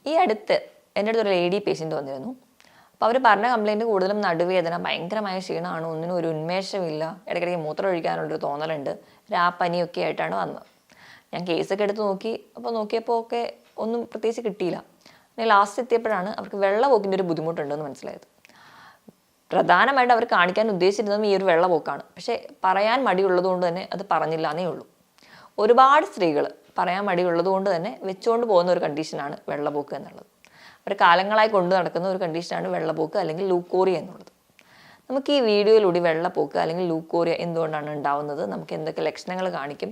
ഈ അടുത്ത് എൻ്റെ അടുത്തൊരു ലേഡി പേഷ്യൻ്റ് വന്നിരുന്നു. അപ്പോൾ അവർ പറഞ്ഞ കംപ്ലയിൻറ്റ് കൂടുതലും നടുവേദന, ഭയങ്കരമായ ക്ഷീണമാണ്, ഒന്നിനും ഒരു ഉന്മേഷമില്ല, ഇടയ്ക്കിടയ്ക്ക് മൂത്രം ഒഴിക്കാനുള്ളൊരു തോന്നലുണ്ട്, രാപ്പനിയൊക്കെ ആയിട്ടാണ് വന്നത്. ഞാൻ കേസൊക്കെ എടുത്ത് നോക്കി. അപ്പോൾ നോക്കിയപ്പോൾ ഒക്കെ ഒന്നും പ്രത്യേകിച്ച് കിട്ടിയില്ല. ലാസ്റ്റ് എത്തിയപ്പോഴാണ് അവർക്ക് വെള്ളപോക്കിൻ്റെ ഒരു ബുദ്ധിമുട്ടുണ്ടെന്ന് മനസ്സിലായത്. പ്രധാനമായിട്ട് അവർ കാണിക്കാൻ ഉദ്ദേശിച്ചിരുന്നതും ഈ ഒരു വെള്ളപോക്കാണ്. പക്ഷേ പറയാൻ മടിയുള്ളത് കൊണ്ട് തന്നെ അത് പറഞ്ഞില്ല എന്നേ ഉള്ളൂ. ഒരുപാട് സ്ത്രീകൾ പറയാൻ മടിയുള്ളത് കൊണ്ട് തന്നെ വെച്ചുകൊണ്ട് പോകുന്ന ഒരു കണ്ടീഷനാണ് വെള്ളപോക്ക് എന്നുള്ളത്. അവർ കാലങ്ങളായി കൊണ്ടു നടക്കുന്ന ഒരു കണ്ടീഷനാണ് വെള്ളപോക്ക് അല്ലെങ്കിൽ ലൂക്കോറിയ എന്നുള്ളത്. നമുക്ക് ഈ വീഡിയോയിലൂടെ വെള്ളപോക്ക് അല്ലെങ്കിൽ ലൂക്കോറിയ എന്തുകൊണ്ടാണ് ഉണ്ടാവുന്നത്, നമുക്ക് എന്തൊക്കെ ലക്ഷണങ്ങൾ കാണിക്കും,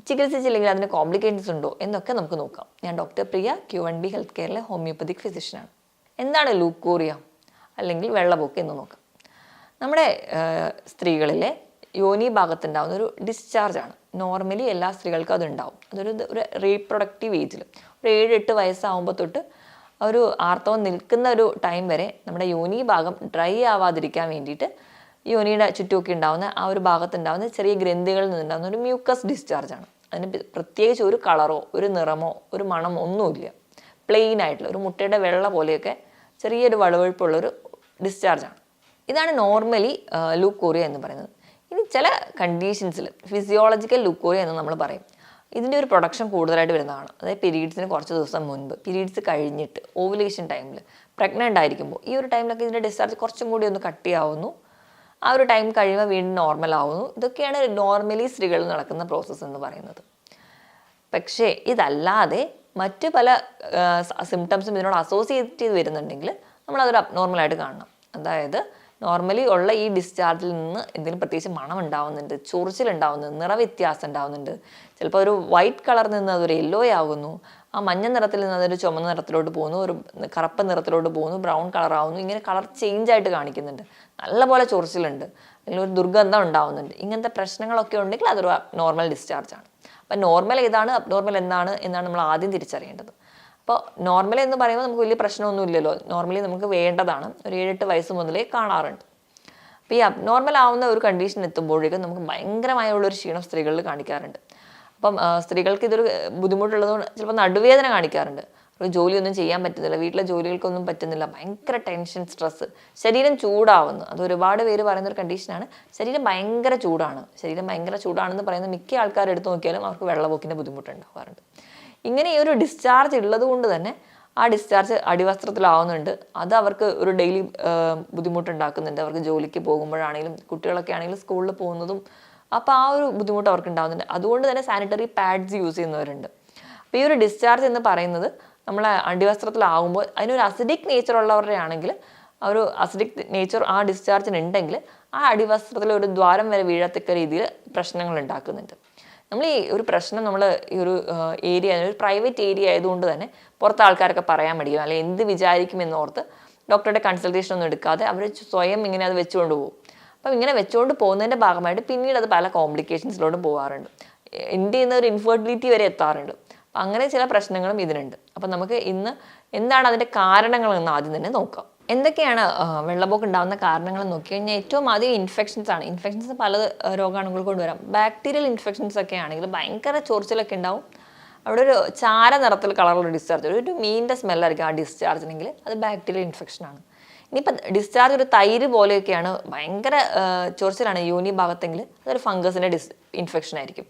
ചികിത്സിച്ചില്ലെങ്കിൽ അതിന് കോംപ്ലിക്കേഷൻസ് ഉണ്ടോ എന്നൊക്കെ നമുക്ക് നോക്കാം. ഞാൻ ഡോക്ടർ പ്രിയ, Q1B ഹെൽത്ത് കെയറിലെ ഹോമിയോപ്പതിക് ഫിസിഷ്യനാണ്. എന്താണ് ലൂക്കോറിയ അല്ലെങ്കിൽ വെള്ളപോക്ക് എന്ന് നോക്കാം. നമ്മുടെ സ്ത്രീകളിലെ യോനി ഭാഗത്തുണ്ടാകുന്ന ഒരു ഡിസ്ചാർജാണ്. നോർമലി എല്ലാ സ്ത്രീകൾക്കും അതുണ്ടാവും. അതൊരു റീപ്രൊഡക്റ്റീവ് ഏജിൽ ഒരു 7-8 വയസ്സാകുമ്പോൾ തൊട്ട് ഒരു ആർത്തവം നിൽക്കുന്ന ഒരു ടൈം വരെ നമ്മുടെ യോനി ഭാഗം ഡ്രൈ ആവാതിരിക്കാൻ വേണ്ടിയിട്ട് യോനിയുടെ ചുറ്റുമൊക്കെ ഉണ്ടാകുന്ന ആ ഒരു ഭാഗത്തുണ്ടാകുന്ന ചെറിയ ഗ്രന്ഥികളിൽ നിന്നുണ്ടാകുന്ന ഒരു മ്യൂക്കസ് ഡിസ്ചാർജാണ്. അതിന് പ്രത്യേകിച്ച് ഒരു കളറോ ഒരു നിറമോ ഒരു മണമോ ഒന്നുമില്ല. പ്ലെയിൻ ആയിട്ടുള്ള ഒരു മുട്ടയുടെ വെള്ള പോലെയൊക്കെ ചെറിയൊരു വഴുവഴുപ്പുള്ളൊരു ഡിസ്ചാർജാണ്. ഇതാണ് നോർമലി ലൂക്കോറിയ എന്ന് പറയുന്നത്. ഇനി ചില കണ്ടീഷൻസിൽ ഫിസിയോളജിക്കൽ ലൂക്കോറിയ എന്ന് നമ്മൾ പറയും. ഇതിൻ്റെ ഒരു പ്രൊഡക്ഷൻ കൂടുതലായിട്ട് വരുന്നതാണ്. അതായത് പീരീഡ്സിന് കുറച്ച് ദിവസം മുൻപ്, പീരീഡ്സ് കഴിഞ്ഞിട്ട്, ഓവുലേഷൻ ടൈമിൽ, പ്രഗ്നൻ്റ് ആയിരിക്കുമ്പോൾ, ഈ ഒരു ടൈമിലൊക്കെ ഇതിൻ്റെ ഡിസ്ചാർജ് കുറച്ചും കൂടി ഒന്ന് കട്ടിയാവുന്നു. ആ ഒരു ടൈം കഴിയുമ്പോൾ വീണ്ടും നോർമൽ ആവുന്നു. ഇതൊക്കെയാണ് നോർമലി സ്ത്രീകളിൽ നടക്കുന്ന പ്രോസസ്സ് എന്ന് പറയുന്നത്. പക്ഷേ ഇതല്ലാതെ മറ്റ് പല സിംറ്റംസും ഇതിനോട് അസോസിയേറ്റ് ചെയ്ത് വരുന്നുണ്ടെങ്കിൽ നമ്മളതൊരു അബ്നോർമലായിട്ട് കാണണം. അതായത് നോർമലി ഉള്ള ഈ ഡിസ്ചാർജിൽ നിന്ന് എന്തെങ്കിലും പ്രത്യേകിച്ച് മണം ഉണ്ടാവുന്നുണ്ട്, ചൊറിച്ചിലുണ്ടാവുന്നുണ്ട്, നിറവ്യത്യാസം ഉണ്ടാവുന്നുണ്ട്, ചിലപ്പോൾ ഒരു വൈറ്റ് കളറിൽ നിന്ന് അതൊരു യെല്ലോ ആകുന്നു, ആ മഞ്ഞ നിറത്തിൽ നിന്ന് അതൊരു ചുമന്ന നിറത്തിലോട്ട് പോകുന്നു, ഒരു കറുപ്പ് നിറത്തിലോട്ട് പോകുന്നു, ബ്രൗൺ കളർ ആവുന്നു, ഇങ്ങനെ കളർ ചേഞ്ച് ആയിട്ട് കാണിക്കുന്നുണ്ട്, നല്ലപോലെ ചൊറിച്ചിലുണ്ട്, അല്ലെങ്കിൽ ഒരു ദുർഗന്ധം ഉണ്ടാവുന്നുണ്ട്. ഇങ്ങനത്തെ പ്രശ്നങ്ങളൊക്കെ ഉണ്ടെങ്കിൽ അതൊരു നോർമൽ ഡിസ്ചാർജാണ്. അപ്പം നോർമൽ ഏതാണ്, അബ്നോർമൽ എന്നാണ് നമ്മൾ ആദ്യം തിരിച്ചറിയേണ്ടത്. അപ്പോൾ നോർമൽ എന്ന് പറയുമ്പോൾ നമുക്ക് വലിയ പ്രശ്നമൊന്നും ഇല്ലല്ലോ. നോർമലി നമുക്ക് വേണ്ടതാണ്. ഒരു 7-8 വയസ്സ് മുതലേ കാണാറുണ്ട്. അപ്പോൾ ഈ അബ്നോർമൽ ആവുന്ന ഒരു കണ്ടീഷൻ എത്തുമ്പോഴേക്കും നമുക്ക് ഭയങ്കരമായുള്ളൊരു ക്ഷീണം സ്ത്രീകളിൽ കാണിക്കാറുണ്ട്. അപ്പം സ്ത്രീകൾക്ക് ഇതൊരു ബുദ്ധിമുട്ടുള്ളതുകൊണ്ട് ചിലപ്പോൾ നടുവേദന കാണിക്കാറുണ്ട്. ഒരു ജോലിയൊന്നും ചെയ്യാൻ പറ്റുന്നില്ല, വീട്ടിലെ ജോലികൾക്കൊന്നും പറ്റുന്നില്ല, ഭയങ്കര ടെൻഷൻ, സ്ട്രെസ്സ്, ശരീരം ചൂടാവുന്നു. അത് ഒരുപാട് പേര് പറയുന്ന ഒരു കണ്ടീഷനാണ്. ശരീരം ഭയങ്കര ചൂടാണ്. ശരീരം ഭയങ്കര ചൂടാണെന്ന് പറയുന്ന മിക്ക ആൾക്കാർ എടുത്ത് നോക്കിയാലും അവർക്ക് വെള്ളപോക്കിൻ്റെ ബുദ്ധിമുട്ടുണ്ടാവാറുണ്ട്. ഇങ്ങനെ ഈ ഒരു ഡിസ്ചാർജ് ഉള്ളത് കൊണ്ട് തന്നെ ആ ഡിസ്ചാർജ് അടിവസ്ത്രത്തിലാവുന്നുണ്ട്. അത് അവർക്ക് ഒരു ഡെയിലി ബുദ്ധിമുട്ടുണ്ടാക്കുന്നുണ്ട്. അവർക്ക് ജോലിക്ക് പോകുമ്പോഴാണെങ്കിലും കുട്ടികളൊക്കെ ആണെങ്കിലും സ്കൂളിൽ പോകുന്നതും അപ്പോൾ ആ ഒരു ബുദ്ധിമുട്ട് അവർക്ക് ഉണ്ടാകുന്നുണ്ട്. അതുകൊണ്ട് തന്നെ സാനിറ്ററി പാഡ്സ് യൂസ് ചെയ്യുന്നവരുണ്ട്. അപ്പോൾ ഈ ഒരു ഡിസ്ചാർജ് എന്ന് പറയുന്നത് നമ്മളെ അടിവസ്ത്രത്തിലാവുമ്പോൾ അതിനൊരു അസിഡിക് നേച്ചർ ഉള്ളവരുടെ ആണെങ്കിൽ ആ ഒരു അസിഡിക് നേച്ചർ ആ ഡിസ്ചാർജിന് ഉണ്ടെങ്കിൽ ആ അടിവസ്ത്രത്തിൽ ഒരു ദ്വാരം വരെ വീഴത്തക്ക രീതിയിൽ പ്രശ്നങ്ങൾ ഉണ്ടാക്കുന്നുണ്ട്. നമ്മൾ ഈ ഒരു പ്രശ്നം നമ്മൾ ഈ ഒരു ഏരിയ, ഒരു പ്രൈവറ്റ് ഏരിയ ആയതുകൊണ്ട് തന്നെ പുറത്ത് ആൾക്കാരൊക്കെ പറയാൻ മടിക്കും, അല്ലെങ്കിൽ എന്ത് വിചാരിക്കുമെന്നോർത്ത് ഡോക്ടറുടെ കൺസൾട്ടേഷൻ ഒന്നും എടുക്കാതെ അവർ സ്വയം ഇങ്ങനെ അത് വെച്ചുകൊണ്ട് പോകും. അപ്പം ഇങ്ങനെ വെച്ചുകൊണ്ട് പോകുന്നതിൻ്റെ ഭാഗമായിട്ട് പിന്നീട് അത് പല കോംപ്ലിക്കേഷൻസിലോട്ടും പോകാറുണ്ട്. എൻ്റെ ചെയ്യുന്ന ഒരു ഇൻഫെർട്ടിലിറ്റി വരെ എത്താറുണ്ട്. അപ്പം അങ്ങനെ ചില പ്രശ്നങ്ങളും ഇതിനുണ്ട്. അപ്പം നമുക്ക് ഇന്ന് എന്താണ് അതിൻ്റെ കാരണങ്ങൾ എന്ന് ആദ്യം തന്നെ നോക്കാം. എന്തൊക്കെയാണ് വെള്ളപോക്ക് ഉണ്ടാകുന്ന കാരണങ്ങൾ നോക്കി കഴിഞ്ഞാൽ ഏറ്റവും ആദ്യം ഇൻഫെക്ഷൻസ് ആണ്. ഇൻഫെക്ഷൻസ് പല രോഗാണുക്കൾ കൊണ്ടുവരാം. ബാക്ടീരിയൽ ഇൻഫെക്ഷൻസ് ഒക്കെ ആണെങ്കിൽ ഭയങ്കര ചൊറിച്ചിലൊക്കെ ഉണ്ടാവും. അവിടെ ഒരു ചാര നിറത്തിൽ കളറുള്ള ഡിസ്ചാർജ്, ഒരു മീനിൻ്റെ സ്മെല്ലായിരിക്കും ആ ഡിസ്ചാർജിനെങ്കിൽ അത് ബാക്ടീരിയൽ ഇൻഫെക്ഷനാണ്. ഇനിയിപ്പോൾ ഡിസ്ചാർജ് ഒരു തൈര് പോലെയൊക്കെയാണ്, ഭയങ്കര ചൊറിച്ചിലാണ് യോനി ഭാഗത്തെങ്കിൽ അതൊരു ഫംഗസിൻ്റെ ഇൻഫെക്ഷൻ ആയിരിക്കും.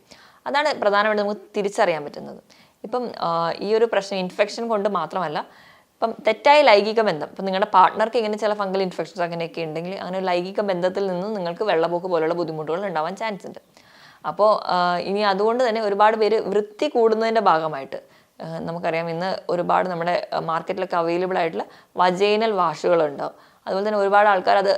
അതാണ് പ്രധാനമായിട്ട് നമുക്ക് തിരിച്ചറിയാൻ പറ്റുന്നത്. ഇപ്പം ഈ ഒരു പ്രശ്നം ഇൻഫെക്ഷൻ കൊണ്ട് മാത്രമല്ല, ഇപ്പം തെറ്റായ ലൈംഗിക ബന്ധം, ഇപ്പം നിങ്ങളുടെ പാർട്ട്ണർക്ക് ഇങ്ങനെ ചില ഫംഗൽ ഇൻഫെക്ഷൻസ് അങ്ങനെയൊക്കെ ഉണ്ടെങ്കിൽ അങ്ങനെ ഒരു ലൈംഗിക ബന്ധത്തിൽ നിന്ന് നിങ്ങൾക്ക് വെള്ളപോക്ക് പോലുള്ള ബുദ്ധിമുട്ടുകൾ ഉണ്ടാവാൻ ചാൻസ് ഉണ്ട്. അപ്പോൾ ഇനി അതുകൊണ്ട് തന്നെ ഒരുപാട് പേര് വൃത്തി കൂടുന്നതിൻ്റെ ഭാഗമായിട്ട് നമുക്കറിയാം ഇന്ന് ഒരുപാട് നമ്മുടെ മാർക്കറ്റിലൊക്കെ അവൈലബിൾ ആയിട്ടുള്ള വജൈനൽ വാഷുകളുണ്ടാവും. അതുപോലെ തന്നെ ഒരുപാട് ആൾക്കാർ അത്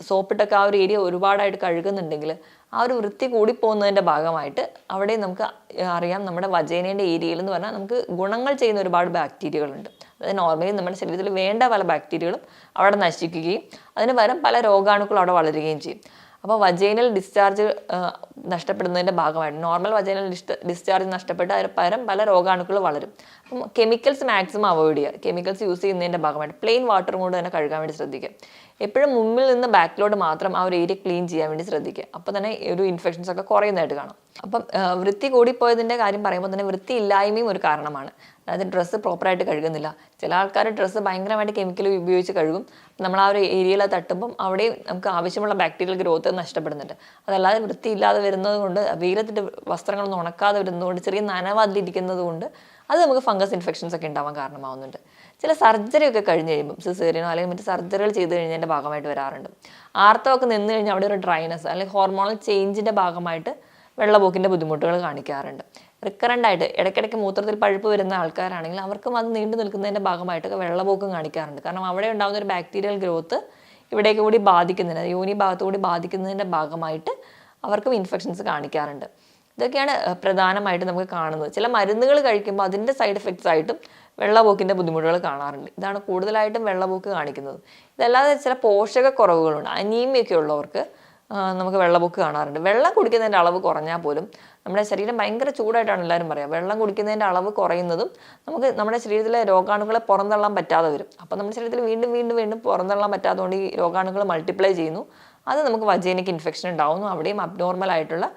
സോപ്പിട്ടൊക്കെ ആ ഒരു ഏരിയ ഒരുപാടായിട്ട് കഴുകുന്നുണ്ടെങ്കിൽ ആ ഒരു വൃത്തി കൂടിപ്പോകുന്നതിൻ്റെ ഭാഗമായിട്ട് അവിടെ നമുക്ക് അറിയാം നമ്മുടെ വജൈനേൻ്റെ ഏരിയയിൽ എന്ന് പറഞ്ഞാൽ നമുക്ക് ഗുണങ്ങൾ ചെയ്യുന്ന ഒരുപാട് ബാക്ടീരിയകളുണ്ട്. അതായത് നോർമലി നമ്മുടെ ശരീരത്തിൽ വേണ്ട പല ബാക്ടീരിയകളും അവിടെ നശിക്കുകയും അതിന് പകരം പല രോഗാണുക്കളും അവിടെ വളരുകയും ചെയ്യും. അപ്പോൾ വജൈനൽ ഡിസ്ചാർജ് നഷ്ടപ്പെടുന്നതിൻ്റെ ഭാഗമായിട്ട് നോർമൽ വജൈനൽ ഡിസ്ചാർജ് നഷ്ടപ്പെട്ട് അതിന് പകരം പല രോഗാണുക്കൾ വളരും. അപ്പം കെമിക്കൽസ് മാക്സിമം അവോയ്ഡ് ചെയ്യുക. കെമിക്കൽസ് യൂസ് ചെയ്യുന്നതിൻ്റെ ഭാഗമായിട്ട് പ്ലെയിൻ വാട്ടറും കൊണ്ട് തന്നെ കഴുകാൻ വേണ്ടി ശ്രദ്ധിക്കുക. എപ്പോഴും മുമ്പിൽ നിന്ന് ബാക്കിലോട്ട് മാത്രം ആ ഒരു ഏരിയ ക്ലീൻ ചെയ്യാൻ വേണ്ടി ശ്രദ്ധിക്കുക. അപ്പോൾ തന്നെ ഒരു ഇൻഫെക്ഷൻസ് ഒക്കെ കുറയുന്നതായിട്ട് കാണാം. അപ്പം വൃത്തി കൂടിപ്പോയതിൻ്റെ കാര്യം പറയുമ്പോൾ തന്നെ വൃത്തി ഇല്ലായ്മയും ഒരു കാരണമാണ്. അതായത് ഡ്രസ്സ് പ്രോപ്പറായിട്ട് കഴുകുന്നില്ല. ചില ആൾക്കാർ ഡ്രസ്സ് ഭയങ്കരമായിട്ട് കെമിക്കൽ ഉപയോഗിച്ച് കഴുകും. നമ്മൾ ആ ഒരു ഏരിയയിൽ തട്ടുമ്പം അവിടെയും നമുക്ക് ആവശ്യമുള്ള ബാക്ടീരിയൽ ഗ്രോത്ത് നഷ്ടപ്പെടുന്നുണ്ട്. അതല്ലാതെ വൃത്തിയില്ലാതെ വരുന്നത് കൊണ്ട്, വെയിലത്തിൻ്റെ വസ്ത്രങ്ങളൊന്നും ഉണക്കാതെ വരുന്നതുകൊണ്ട്, ചെറിയ നനവതിരിക്കുന്നത് കൊണ്ട് അത് നമുക്ക് ഫംഗസ് ഇൻഫെക്ഷൻസ് ഒക്കെ ഉണ്ടാവാൻ കാരണമാവുന്നുണ്ട്. ചില സർജറി ഒക്കെ കഴിഞ്ഞ് കഴിയുമ്പം, സിസേറിയനോ അല്ലെങ്കിൽ മറ്റ് സർജറികൾ ചെയ്ത് കഴിഞ്ഞതിൻ്റെ ഭാഗമായിട്ട് വരാറുണ്ട്. ആർത്തവമൊക്കെ നിന്ന് കഴിഞ്ഞാൽ അവിടെ ഒരു ഡ്രൈനസ് അല്ലെങ്കിൽ ഹോർമോണൽ ചേഞ്ചിൻ്റെ ഭാഗമായിട്ട് വെള്ളപ്പോക്കിൻ്റെ ബുദ്ധിമുട്ടുകൾ കാണിക്കാറുണ്ട്. റിക്കറൻ്റ് ആയിട്ട് ഇടയ്ക്കിടയ്ക്ക് മൂത്രത്തിൽ പഴുപ്പ് വരുന്ന ആൾക്കാരാണെങ്കിൽ അവർക്കും അത് നീണ്ടു നിൽക്കുന്നതിൻ്റെ ഭാഗമായിട്ടൊക്കെ വെള്ളപ്പോക്കും കാണിക്കാറുണ്ട്. കാരണം അവിടെ ഉണ്ടാകുന്ന ഒരു ബാക്ടീരിയൽ ഗ്രോത്ത് ഇവിടേക്ക് കൂടി ബാധിക്കുന്നതിന്, യോനി ഭാഗത്തു കൂടി ബാധിക്കുന്നതിൻ്റെ ഭാഗമായിട്ട് അവർക്കും ഇൻഫെക്ഷൻസ് കാണിക്കാറുണ്ട്. ഇതൊക്കെയാണ് പ്രധാനമായിട്ട് നമുക്ക് കാണുന്നത്. ചില മരുന്നുകൾ കഴിക്കുമ്പോൾ അതിൻ്റെ സൈഡ് എഫക്ട്സ് ആയിട്ടും വെള്ളപ്പോക്കിൻ്റെ ബുദ്ധിമുട്ടുകൾ കാണാറുണ്ട്. ഇതാണ് കൂടുതലായിട്ടും വെള്ളപ്പോക്ക് കാണിക്കുന്നത്. ഇതല്ലാതെ ചില പോഷകക്കുറവുകളുണ്ട്. അനീമിയൊക്കെ ഉള്ളവർക്ക് നമുക്ക് വെള്ളപ്പൊക്ക് കാണാറുണ്ട്. വെള്ളം കുടിക്കുന്നതിൻ്റെ അളവ് കുറഞ്ഞാൽ പോലും നമ്മുടെ ശരീരം ഭയങ്കര ചൂടായിട്ടാണ് എല്ലാവരും പറയുക. വെള്ളം കുടിക്കുന്നതിൻ്റെ അളവ് കുറയുന്നതും നമുക്ക് നമ്മുടെ ശരീരത്തിലെ രോഗാണുക്കളെ പുറന്തള്ളാൻ പറ്റാതെ വരും. അപ്പോൾ നമ്മുടെ ശരീരത്തിൽ വീണ്ടും വീണ്ടും വീണ്ടും പുറന്തള്ളാൻ പറ്റാത്തതുകൊണ്ട് ഈ രോഗാണുക്കൾ മൾട്ടിപ്ലൈ ചെയ്യുന്നു. അത് നമുക്ക് വജൈനിക് ഇൻഫെക്ഷൻ ഉണ്ടാവുന്നു. അവിടെയും അബ്നോർമൽ ആയിട്ടുള്ള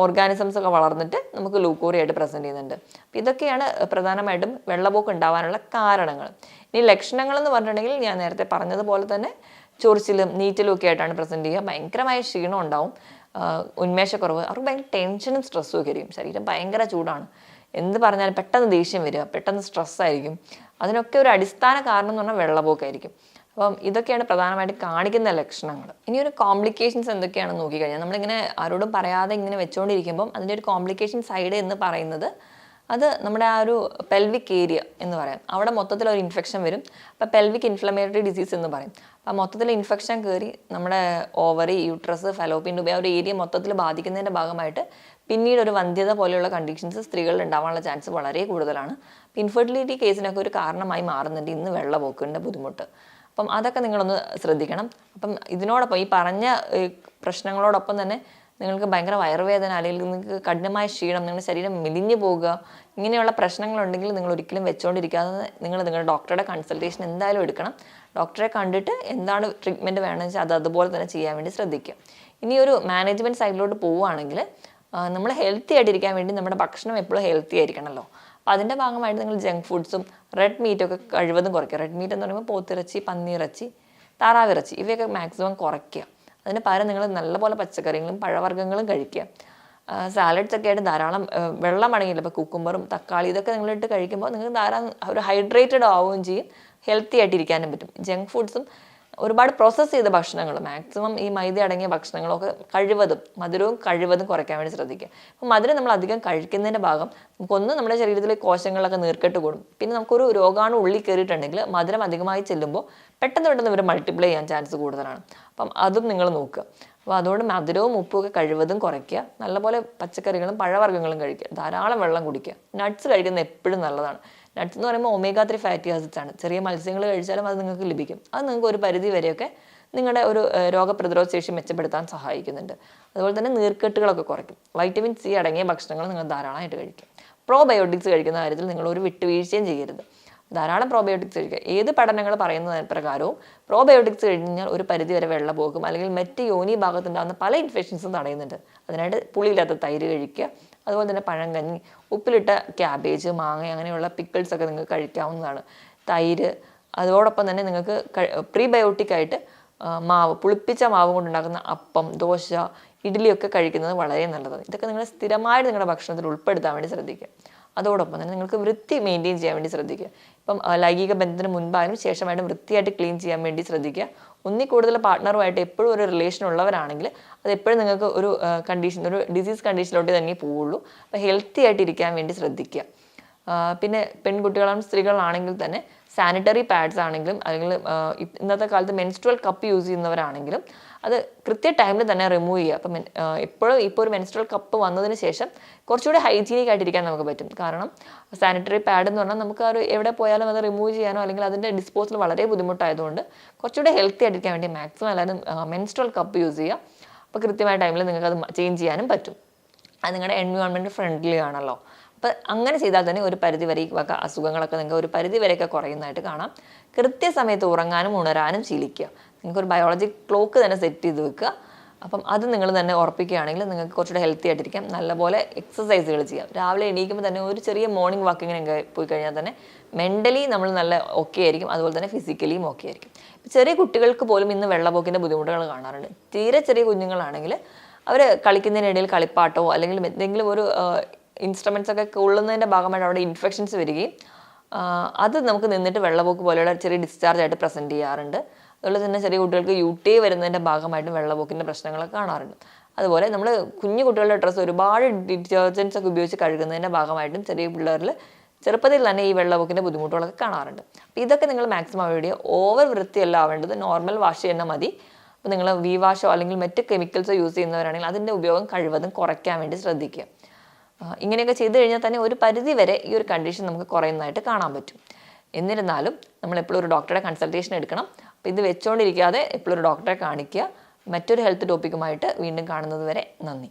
ഓർഗാനിസംസ് ഒക്കെ വളർന്നിട്ട് നമുക്ക് ലൂക്കോറി ആയിട്ട് പ്രസൻറ്റ് ചെയ്യുന്നുണ്ട്. അപ്പോൾ ഇതൊക്കെയാണ് പ്രധാനമായിട്ടും വെള്ളപ്പൊക്ക് ഉണ്ടാവാനുള്ള കാരണങ്ങൾ. ഇനി ലക്ഷണങ്ങൾ എന്ന് പറഞ്ഞിട്ടുണ്ടെങ്കിൽ ഞാൻ നേരത്തെ പറഞ്ഞതുപോലെ തന്നെ ചൊറിച്ചിലും നീറ്റലും ഒക്കെ ആയിട്ടാണ് പ്രസൻറ്റ് ചെയ്യുക. ഭയങ്കരമായ ക്ഷീണം ഉണ്ടാവും, ഉന്മേഷക്കുറവ്, അവർക്ക് ഭയങ്കര ടെൻഷനും സ്ട്രെസ്സും ഒക്കെ ആയിരിക്കും. ശരീരം ഭയങ്കര ചൂടാണ്, എന്ത് പറഞ്ഞാലും പെട്ടെന്ന് ദേഷ്യം വരിക, പെട്ടെന്ന് സ്ട്രെസ്സായിരിക്കും. അതിനൊക്കെ ഒരു അടിസ്ഥാന കാരണം എന്ന് പറഞ്ഞാൽ വെള്ളപ്പൊക്കായിരിക്കും. അപ്പം ഇതൊക്കെയാണ് പ്രധാനമായിട്ട് കാണിക്കുന്ന ലക്ഷണങ്ങൾ. ഇനി ഒരു കോംപ്ലിക്കേഷൻസ് എന്തൊക്കെയാണെന്ന് നോക്കിക്കഴിഞ്ഞാൽ, നമ്മളിങ്ങനെ ആരോടും പറയാതെ ഇങ്ങനെ വെച്ചുകൊണ്ടിരിക്കുമ്പം അതിൻ്റെ ഒരു കോംപ്ലിക്കേഷൻ സൈഡ് എന്ന് പറയുന്നത് അത് നമ്മുടെ ആ ഒരു പെൽവിക് ഏരിയ എന്ന് പറയാം. അവിടെ മൊത്തത്തിലൊരു ഇൻഫെക്ഷൻ വരും. അപ്പോൾ പെൽവിക് ഇൻഫ്ലമേറ്ററി ഡിസീസ് എന്ന് പറയും. അപ്പോൾ മൊത്തത്തിൽ ഇൻഫെക്ഷൻ കയറി നമ്മുടെ ഓവറി, യൂട്രസ്, ഫലോപ്പിൻ ട്യൂബ് ആ ഒരു ഏരിയ മൊത്തത്തിൽ ബാധിക്കുന്നതിൻ്റെ ഭാഗമായിട്ട് പിന്നീട് ഒരു വന്ധ്യത പോലെയുള്ള കണ്ടീഷൻസ് സ്ത്രീകളിൽ ഉണ്ടാവാനുള്ള ചാൻസ് വളരെ കൂടുതലാണ്. ഇൻഫെർട്ടിലിറ്റി കേസിനൊക്കെ ഒരു കാരണമായി മാറുന്നുണ്ട് ഇന്ന് വെള്ളപ്പൊക്കിൻ്റെ ബുദ്ധിമുട്ട്. അപ്പം അതൊക്കെ നിങ്ങളൊന്ന് ശ്രദ്ധിക്കണം. അപ്പം ഇതിനോടൊപ്പം ഈ പറഞ്ഞ പ്രശ്നങ്ങളോടൊപ്പം തന്നെ നിങ്ങൾക്ക് ഭയങ്കര വയറുവേദന അല്ലെങ്കിൽ നിങ്ങൾക്ക് കഠിനമായ ക്ഷീണം, നിങ്ങളുടെ ശരീരം മെലിഞ്ഞു പോകുക, ഇങ്ങനെയുള്ള പ്രശ്നങ്ങളുണ്ടെങ്കിൽ നിങ്ങൾ ഒരിക്കലും വെച്ചുകൊണ്ടിരിക്കാതെ നിങ്ങൾ നിങ്ങളുടെ ഡോക്ടറുടെ കൺസൾട്ടേഷൻ എന്തായാലും എടുക്കണം. ഡോക്ടറെ കണ്ടിട്ട് എന്താണ് ട്രീറ്റ്മെൻറ്റ് വേണമെന്ന് വെച്ചാൽ അത് അതുപോലെ തന്നെ ചെയ്യാൻ വേണ്ടി ശ്രദ്ധിക്കുക. ഇനി ഒരു മാനേജ്മെൻറ്റ് സൈഡിലോട്ട് പോവുകയാണെങ്കിൽ നമ്മൾ ഹെൽത്തി ആയിട്ടിരിക്കാൻ വേണ്ടി നമ്മുടെ ഭക്ഷണം എപ്പോഴും ഹെൽത്തി ആയിരിക്കണമല്ലോ. അപ്പോൾ അതിൻ്റെ ഭാഗമായിട്ട് നിങ്ങൾ ജങ്ക് ഫുഡ്സും റെഡ് മീറ്റൊക്കെ കഴിവതും കുറയ്ക്കുക. റെഡ് മീറ്റ് എന്ന് പറയുമ്പോൾ പോത്തിറച്ചി, പന്നിയിറച്ചി, താറാവിറച്ചി ഇവയൊക്കെ മാക്സിമം കുറയ്ക്കുക. അതിന് പകരം നിങ്ങൾ നല്ലപോലെ പച്ചക്കറികളും പഴവർഗ്ഗങ്ങളും കഴിക്കുക. സാലഡ്സ് ഒക്കെ ആയിട്ട് ധാരാളം വെള്ളം അടങ്ങിയില്ല. ഇപ്പോൾ കുക്കുംബറും തക്കാളി ഇതൊക്കെ നിങ്ങളിട്ട് കഴിക്കുമ്പോൾ നിങ്ങൾക്ക് ധാരാളം ഒരു ഹൈഡ്രേറ്റഡ് ആവുകയും ചെയ്യും, ഹെൽത്തി ആയിട്ടിരിക്കാനും പറ്റും. ജങ്ക് ഫുഡ്സും ഒരുപാട് പ്രോസസ്സ് ചെയ്ത ഭക്ഷണങ്ങൾ, മാക്സിമം ഈ മൈദ അടങ്ങിയ ഭക്ഷണങ്ങളൊക്കെ മധുരവും കഴിവതും കുറയ്ക്കാൻ വേണ്ടി ശ്രദ്ധിക്കുക. അപ്പോൾ മധുരം നമ്മൾ അധികം കഴിക്കുന്നതിൻ്റെ ഭാഗം നമുക്കൊന്ന് നമ്മുടെ ശരീരത്തിലെ കോശങ്ങളൊക്കെ നീർക്കെട്ട് കൂടും. പിന്നെ നമുക്കൊരു രോഗാണു ഉള്ളിൽ കയറിയിട്ടുണ്ടെങ്കിൽ മധുരം അധികമായി ചെല്ലുമ്പോൾ പെട്ടെന്ന് ഇവർ മൾട്ടിപ്ലൈ ചെയ്യാൻ ചാൻസ് കൂടുതലാണ്. അപ്പം അതും നിങ്ങൾ നോക്കുക. അപ്പോൾ അതുകൊണ്ട് മധുരവും ഉപ്പും ഒക്കെ കഴിവതും കുറയ്ക്കുക. നല്ലപോലെ പച്ചക്കറികളും പഴവർഗ്ഗങ്ങളും കഴിക്കുക. ധാരാളം വെള്ളം കുടിക്കുക. നട്ട്സ് കഴിക്കുന്നത് എപ്പോഴും നല്ലതാണ്. നട്ട്സ് എന്ന് പറയുമ്പോൾ ഒമേഗ 3 ഫാറ്റി ആസിഡ്സ് ആണ്. ചെറിയ മത്സ്യങ്ങൾ കഴിച്ചാലും അത് നിങ്ങൾക്ക് ലഭിക്കും. അത് നിങ്ങൾക്ക് ഒരു പരിധി വരെയൊക്കെ നിങ്ങളുടെ ഒരു രോഗപ്രതിരോധ ശേഷി മെച്ചപ്പെടുത്താൻ സഹായിക്കുന്നുണ്ട്. അതുപോലെ തന്നെ നീർക്കെട്ടുകളൊക്കെ കുറയ്ക്കും. വൈറ്റമിൻ സി അടങ്ങിയ ഭക്ഷണങ്ങൾ നിങ്ങൾ ധാരാളമായിട്ട് കഴിക്കും. പ്രോബയോട്ടിക്സ് കഴിക്കുന്ന കാര്യത്തിൽ നിങ്ങൾ ഒരു വിട്ടുവീഴ്ചയും ചെയ്യരുത്. ധാരാളം പ്രോബയോട്ടിക്സ് കഴിക്കുക. ഏത് പഠനങ്ങൾ പറയുന്ന പ്രകാരവും പ്രോബയോട്ടിക്സ് കഴിഞ്ഞാൽ ഒരു പരിധി വരെ വെള്ളപ്പോക്കും അല്ലെങ്കിൽ മറ്റ് യോനി ഭാഗത്തുണ്ടാകുന്ന പല ഇൻഫെക്ഷൻസും തടയുന്നുണ്ട്. അതിനായിട്ട് പുളിയില്ലാത്ത തൈര് കഴിക്കുക. അതുപോലെ തന്നെ പഴങ്കഞ്ഞി, ഉപ്പിലിട്ട ക്യാബേജ്, മാങ്ങ അങ്ങനെയുള്ള പിക്കിൾസ് ഒക്കെ നിങ്ങൾക്ക് കഴിക്കാവുന്നതാണ്. തൈര്, അതോടൊപ്പം തന്നെ നിങ്ങൾക്ക് പ്രീബയോട്ടിക് ആയിട്ട് മാവ്, പുളിപ്പിച്ച മാവ് കൊണ്ടുണ്ടാക്കുന്ന അപ്പം, ദോശ, ഇഡ്ഡലിയൊക്കെ കഴിക്കുന്നത് വളരെ നല്ലതാണ്. ഇതൊക്കെ നിങ്ങൾ സ്ഥിരമായിട്ട് നിങ്ങളുടെ ഭക്ഷണത്തിൽ ഉൾപ്പെടുത്താൻ വേണ്ടി ശ്രദ്ധിക്കുക. അതോടൊപ്പം തന്നെ നിങ്ങൾക്ക് വൃത്തി മെയിൻറ്റെയിൻ ചെയ്യാൻ വേണ്ടി ശ്രദ്ധിക്കുക. ഇപ്പം ലൈംഗിക ബന്ധത്തിന് മുൻപായാലും ശേഷമായിട്ടും വൃത്തിയായിട്ട് ക്ലീൻ ചെയ്യാൻ വേണ്ടി ശ്രദ്ധിക്കുക. ഒന്നിൽ കൂടുതൽ പാർട്ട്ണറുമായിട്ട് എപ്പോഴും ഒരു റിലേഷൻ ഉള്ളവരാണെങ്കിൽ അത് എപ്പോഴും നിങ്ങൾക്ക് ഒരു ഒരു ഡിസീസ് കണ്ടീഷനിലോട്ട് തന്നെ പോവുള്ളൂ. അപ്പോൾ ഹെൽത്തി ആയിട്ട് ഇരിക്കാൻ വേണ്ടി ശ്രദ്ധിക്കുക. പിന്നെ പെൺകുട്ടികളാണെങ്കിലും സ്ത്രീകളാണെങ്കിൽ തന്നെ സാനിറ്ററി പാഡ്സ് ആണെങ്കിലും അല്ലെങ്കിൽ ഇന്നത്തെ കാലത്ത് മെൻസ്ട്രുവൽ കപ്പ് യൂസ് ചെയ്യുന്നവരാണെങ്കിലും അത് കൃത്യ ടൈമിൽ തന്നെ റിമൂവ് ചെയ്യുക. അപ്പം എപ്പോഴും ഇപ്പോൾ ഒരു മെൻസ്ട്രുവൽ കപ്പ് വന്നതിന് ശേഷം കുറച്ചുകൂടി ഹൈജീനിക് ആയിട്ടിരിക്കാൻ നമുക്ക് പറ്റും. കാരണം സാനിറ്ററി പാഡ് എന്ന് പറഞ്ഞാൽ നമുക്ക് എവിടെ പോയാലും അത് റിമൂവ് ചെയ്യാനോ അല്ലെങ്കിൽ അതിൻ്റെ ഡിസ്പോസൽ വളരെ ബുദ്ധിമുട്ടായതുകൊണ്ട് കുറച്ചുകൂടി ഹെൽത്തി ആയിട്ടിരിക്കാൻ വേണ്ടി മാക്സിമം എല്ലാവരും മെൻസ്ട്രുവൽ കപ്പ് യൂസ് ചെയ്യുക. അപ്പോൾ കൃത്യമായ ടൈമിൽ നിങ്ങൾക്ക് അത് ചേഞ്ച് ചെയ്യാനും പറ്റും. അത് നിങ്ങളുടെ എൻവയോൺമെൻറ്റ് ഫ്രണ്ട്ലി ആണല്ലോ. അപ്പോൾ അങ്ങനെ ചെയ്താൽ തന്നെ ഒരു പരിധി വരെ ഈ വക അസുഖങ്ങളൊക്കെ നിങ്ങൾക്ക് ഒരു പരിധി വരെയൊക്കെ കുറയുന്നതായിട്ട് കാണാം. കൃത്യസമയത്ത് ഉറങ്ങാനും ഉണരാനും ശീലിക്കുക. നിങ്ങൾക്കൊരു ബയോളജി ക്ലോക്ക് തന്നെ സെറ്റ് ചെയ്ത് വെക്കുക. അപ്പം അത് നിങ്ങൾ തന്നെ ഉറപ്പിക്കുകയാണെങ്കിൽ നിങ്ങൾക്ക് കുറച്ചുകൂടെ ഹെൽത്തി ആയിട്ടിരിക്കാം. നല്ലപോലെ എക്സസൈസുകൾ ചെയ്യാം. രാവിലെ എണീക്കുമ്പോൾ തന്നെ ഒരു ചെറിയ മോർണിംഗ് വാക്കിങ്ങിനൊക്കെ പോയി കഴിഞ്ഞാൽ തന്നെ മെൻ്റലി നമ്മൾ നല്ല ഓക്കെ ആയിരിക്കും, അതുപോലെ തന്നെ ഫിസിക്കലിയും ഓക്കെ ആയിരിക്കും. ചെറിയ കുട്ടികൾക്ക് പോലും ഇന്ന് വെള്ളപ്പൊക്കിൻ്റെ ബുദ്ധിമുട്ടുകൾ കാണാറുണ്ട്. തീരെ ചെറിയ കുഞ്ഞുങ്ങളാണെങ്കിൽ അവർ കളിക്കുന്നതിനിടയിൽ കളിപ്പാട്ടോ അല്ലെങ്കിൽ എന്തെങ്കിലും ഒരു ഇൻസ്ട്രുമെൻറ്റ്സ് ഒക്കെ കൊള്ളുന്നതിൻ്റെ ഭാഗമായിട്ട് അവിടെ ഇൻഫെക്ഷൻസ് വരികയും അത് നമുക്ക് നിന്നിട്ട് വെള്ളപ്പൊക്ക് പോലെയുള്ള ചെറിയ ഡിസ്ചാർജ് ആയിട്ട് പ്രസൻറ്റ് ചെയ്യാറുണ്ട്. അതുപോലെ തന്നെ ചെറിയ കുട്ടികൾക്ക് UTI വരുന്നതിൻ്റെ ഭാഗമായിട്ടും വെള്ളപ്പൊക്കിൻ്റെ പ്രശ്നങ്ങളൊക്കെ കാണാറുണ്ട്. അതുപോലെ നമ്മൾ കുഞ്ഞു കുട്ടികളുടെ ഡ്രസ്സ് ഒരുപാട് ഡിറ്റർജൻസ് ഒക്കെ ഉപയോഗിച്ച് കഴുകുന്നതിൻ്റെ ഭാഗമായിട്ടും ചെറിയ പിള്ളേരിൽ ചെറുപ്പത്തിൽ തന്നെ ഈ വെള്ളപ്പൊക്കിൻ്റെ ബുദ്ധിമുട്ടുകളൊക്കെ കാണാറുണ്ട്. അപ്പോൾ ഇതൊക്കെ നിങ്ങൾ മാക്സിമം അവോയ്ഡ് ചെയ്യുക. ഓവർ വൃത്തിയല്ല ആവേണ്ടത്, നോർമൽ വാഷ് തന്നെ മതി. അപ്പോൾ നിങ്ങൾ വാഷോ അല്ലെങ്കിൽ മറ്റ് കെമിക്കൽസോ യൂസ് ചെയ്യുന്നവരാണെങ്കിൽ അതിൻ്റെ ഉപയോഗം കഴിവതും കുറയ്ക്കാൻ വേണ്ടി ശ്രദ്ധിക്കുക. ഇങ്ങനെയൊക്കെ ചെയ്തു കഴിഞ്ഞാൽ തന്നെ ഒരു പരിധി വരെ ഈ ഒരു കണ്ടീഷൻ നമുക്ക് കുറയുന്നതായിട്ട് കാണാൻ പറ്റും. എന്നിരുന്നാലും നമ്മൾ എപ്പോഴും ഒരു ഡോക്ടറുടെ കൺസൾട്ടേഷൻ എടുക്കണം. അപ്പോൾ ഇത് വെച്ചുകൊണ്ടിരിക്കാതെ എപ്പോഴും ഒരു ഡോക്ടറെ കാണിക്കുക. മറ്റൊരു ഹെൽത്ത് ടോപ്പിക്കുമായിട്ട് വീണ്ടും കാണുന്നത് വരെ നന്ദി.